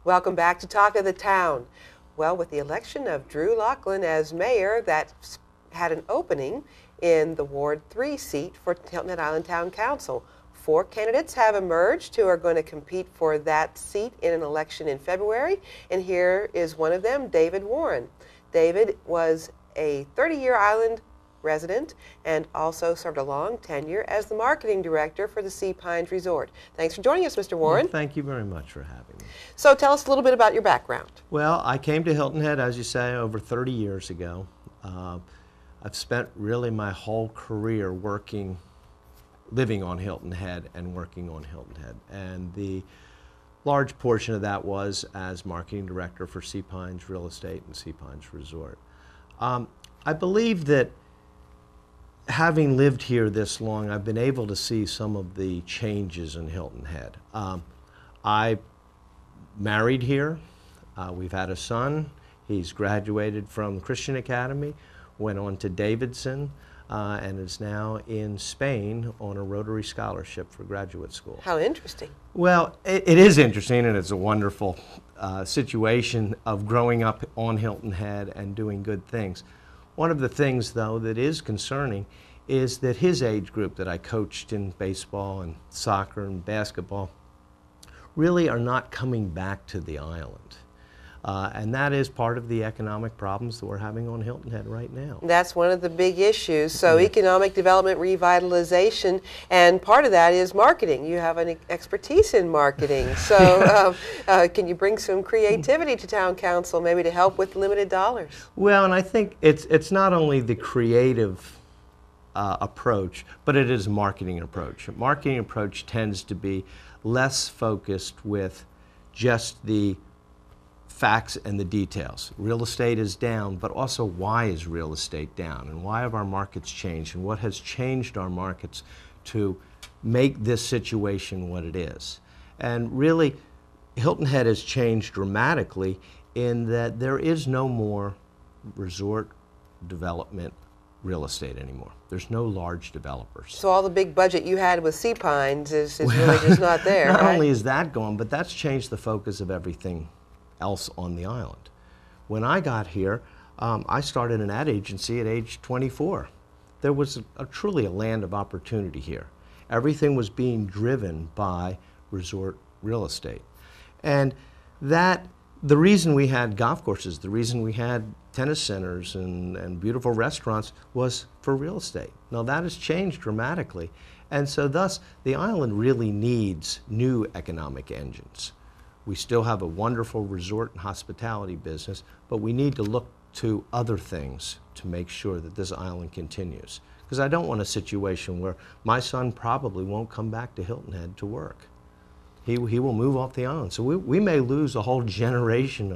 Welcome back to Talk of the Town. Well, with the election of Drew Laughlin as mayor, that had an opening in the Ward 3 seat for Hilton Head Island Town Council. 4 candidates have emerged who are going to compete for that seat in an election in February, and here is one of them, David Warren. David was a 30-year island resident and also served a long tenure as the marketing director for the Sea Pines Resort. Thanks for joining us, Mr. Warren. Well, thank you very much for having me. So tell us a little bit about your background. Well, I came to Hilton Head, as you say, over 30 years ago. I've spent really my whole career living on Hilton Head and working on Hilton Head. And the large portion of that was as marketing director for Sea Pines Real Estate and Sea Pines Resort. I believe that having lived here this long, I've been able to see some of the changes in Hilton Head. I married here. We've had a son. He's graduated from Christian Academy, went on to Davidson, and is now in Spain on a Rotary Scholarship for graduate school. How interesting. Well, it is interesting, and it's a wonderful situation of growing up on Hilton Head and doing good things. One of the things, though, that is concerning is that his age group that I coached in baseball and soccer and basketball really are not coming back to the island. And that is part of the economic problems that we're having on Hilton Head right now. That's one of the big issues. So economic development, revitalization, and part of that is marketing. You have an expertise in marketing. So can you bring some creativity to town council, maybe to help with limited dollars? Well, and I think it's not only the creative approach, but it is a marketing approach. A marketing approach tends to be less focused with just the facts and the details. Real estate is down, but also why is real estate down, and why have our markets changed, and what has changed our markets to make this situation what it is. And really, Hilton Head has changed dramatically in that there is no more resort development real estate anymore. There's no large developers. So all the big budget you had with Sea Pines is really just not there, Not right? only is that gone, but that's changed the focus of everything else on the island. When I got here, I started an ad agency at age 24. There was truly a land of opportunity here. Everything was being driven by resort real estate. And the reason we had golf courses, the reason we had tennis centers and beautiful restaurants was for real estate. Now that has changed dramatically. And so thus, the island really needs new economic engines. We still have a wonderful resort and hospitality business, but we need to look to other things to make sure that this island continues. Because I don't want a situation where my son probably won't come back to Hilton Head to work. He will move off the island. So we may lose a whole generation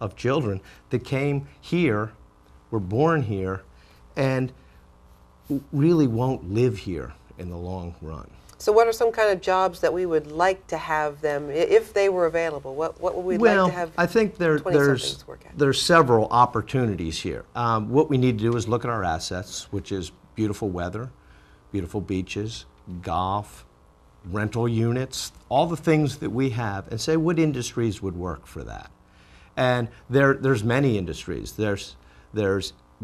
of children that came here, were born here, and really won't live here in the long run. So what are some kind of jobs that we would like to have them, if they were available? What would we like to have? Well, I think there's several opportunities here. What we need to do is look at our assets, which is beautiful weather, beautiful beaches, golf, rental units, all the things that we have, and say what industries would work for that. And there's many industries. There's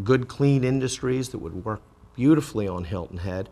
good, clean industries that would work beautifully on Hilton Head.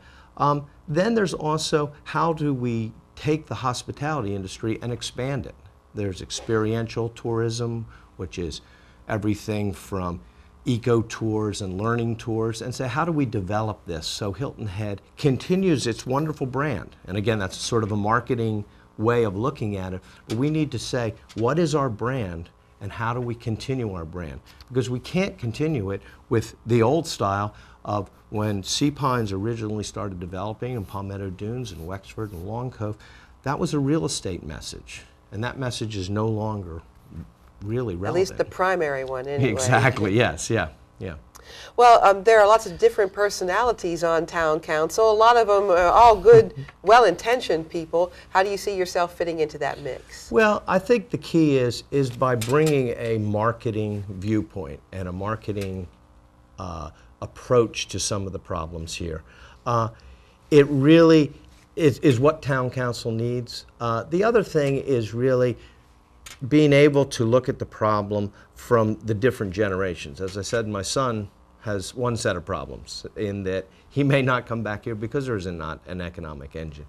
Then there's also how do we take the hospitality industry and expand it. There's experiential tourism, which is everything from eco tours and learning tours, and say how do we develop this so Hilton Head continues its wonderful brand. And again, that's sort of a marketing way of looking at it. But we need to say what is our brand and how do we continue our brand? Because we can't continue it with the old style of when Sea Pines originally started developing in Palmetto Dunes and Wexford and Long Cove. That was a real estate message, and that message is no longer really relevant. At least the primary one, anyway. Exactly, yes, yeah. Well, there are lots of different personalities on town council. A lot of them are all good, well-intentioned people. How do you see yourself fitting into that mix? Well, I think the key is by bringing a marketing viewpoint and a marketing approach to some of the problems here. It really is what town council needs. The other thing is really being able to look at the problem from the different generations. As I said, my son has one set of problems in that he may not come back here because there is not an economic engine.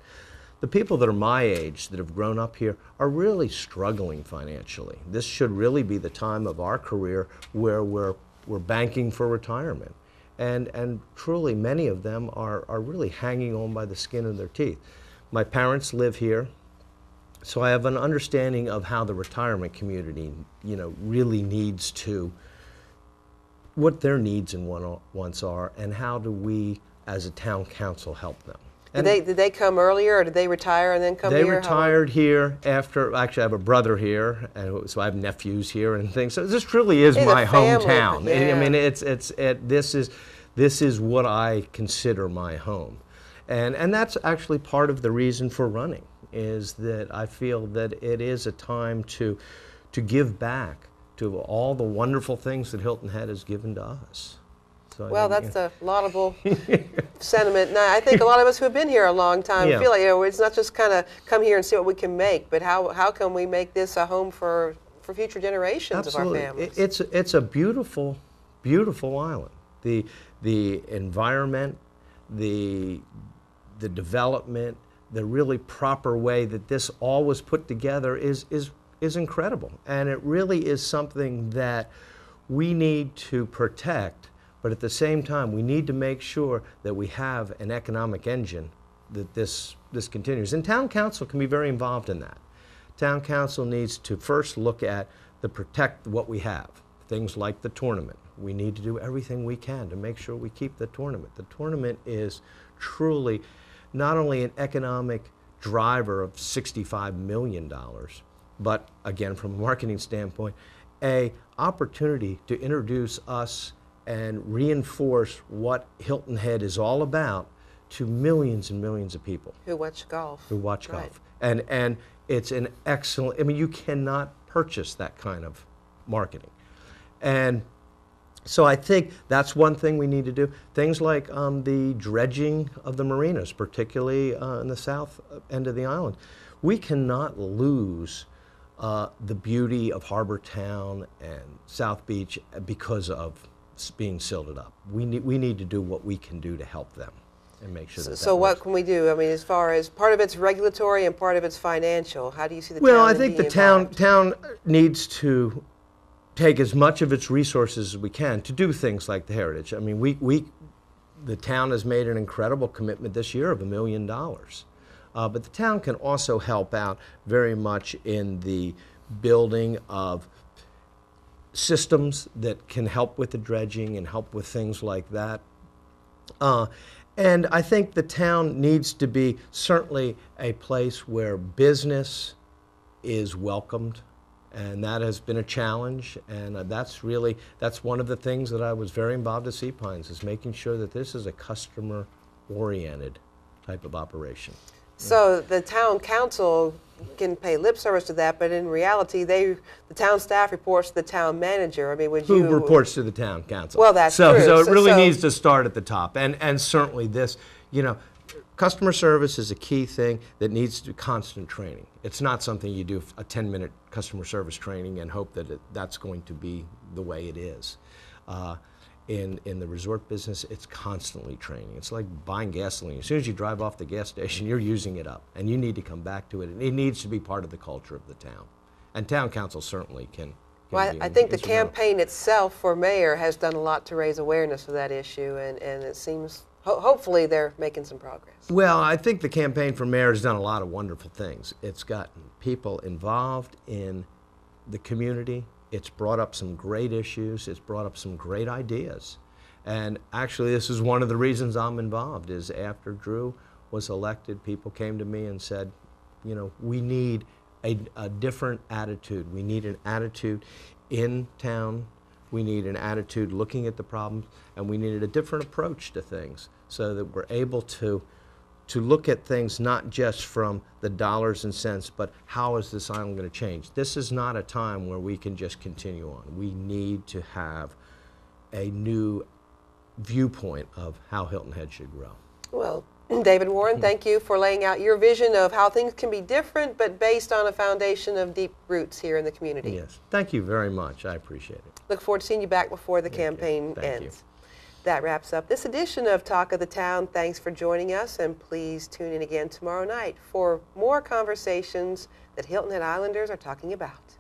The people that are my age that have grown up here are really struggling financially. This should really be the time of our career where we're banking for retirement. And truly, many of them are really hanging on by the skin of their teeth. My parents live here, so I have an understanding of how the retirement community, really needs to, what their needs and wants are, and how do we, as a town council, help them. Did they come earlier, or did they retire and then come here? They retired here after, actually I have a brother here, and so I have nephews here and things. So this truly is my hometown. Yeah. I mean, this is what I consider my home. And that's actually part of the reason for running, is that I feel that it is a time to give back to all the wonderful things that Hilton Head has given to us. So well, that's a laudable sentiment. Now, I think a lot of us who have been here a long time feel like, it's not just kind of come here and see what we can make, but how can we make this a home for future generations of our families? It's a beautiful, beautiful island. The environment, the development, the really proper way that this all was put together is incredible. And it really is something that we need to protect. But at the same time, we need to make sure that we have an economic engine that this continues. And town council can be very involved in that. Town council needs to first look at protect what we have. Things like the tournament. We need to do everything we can to make sure we keep the tournament. The tournament is truly not only an economic driver of $65 million, but again, from a marketing standpoint, an opportunity to introduce us and reinforce what Hilton Head is all about to millions and millions of people who watch golf. And it's an excellent, I mean, you cannot purchase that kind of marketing. And so I think that's one thing we need to do. Things like the dredging of the marinas, particularly in the south end of the island. We cannot lose the beauty of Harbor Town and South Beach because of being silted up. We need to do what we can do to help them and make sure that So what can we do? I mean, as far as part of it's regulatory and part of it's financial, how do you see the town? Well, I think the town needs to take as much of its resources as we can to do things like the heritage. I mean, the town has made an incredible commitment this year of $1 million. But the town can also help out very much in the building of systems that can help with the dredging and help with things like that. And I think the town needs to be certainly a place where business is welcomed, and that has been a challenge, and that's one of the things that I was very involved at Sea Pines, is making sure that this is a customer-oriented type of operation. So the town council can pay lip service to that, but in reality, the town staff reports to the town manager. I mean, who reports to the town council? Well, that's true. So it really needs to start at the top, and certainly this, customer service is a key thing that needs to do constant training. It's not something you do a 10-minute customer service training and hope that that's going to be the way it is. In the resort business, it's constantly training. It's like buying gasoline. As soon as you drive off the gas station, you're using it up, and you need to come back to it. And it needs to be part of the culture of the town. And town council certainly can well, I think the campaign itself for mayor has done a lot to raise awareness of that issue, and it seems, hopefully they're making some progress. Well, I think the campaign for mayor has done a lot of wonderful things. It's gotten people involved in the community. It's brought up some great issues. It's brought up some great ideas. And actually, this is one of the reasons I'm involved, is after Drew was elected, people came to me and said, we need a different attitude. We need an attitude in town. We need an attitude looking at the problems, and we needed a different approach to things so that we're able to look at things not just from the dollars and cents, but how is this island going to change? This is not a time where we can just continue on. We need to have a new viewpoint of how Hilton Head should grow. Well, David Warren, thank you for laying out your vision of how things can be different, but based on a foundation of deep roots here in the community. Yes. Thank you very much. I appreciate it. Look forward to seeing you back before the campaign ends. That wraps up this edition of Talk of the Town. Thanks for joining us, and please tune in again tomorrow night for more conversations that Hilton Head Islanders are talking about.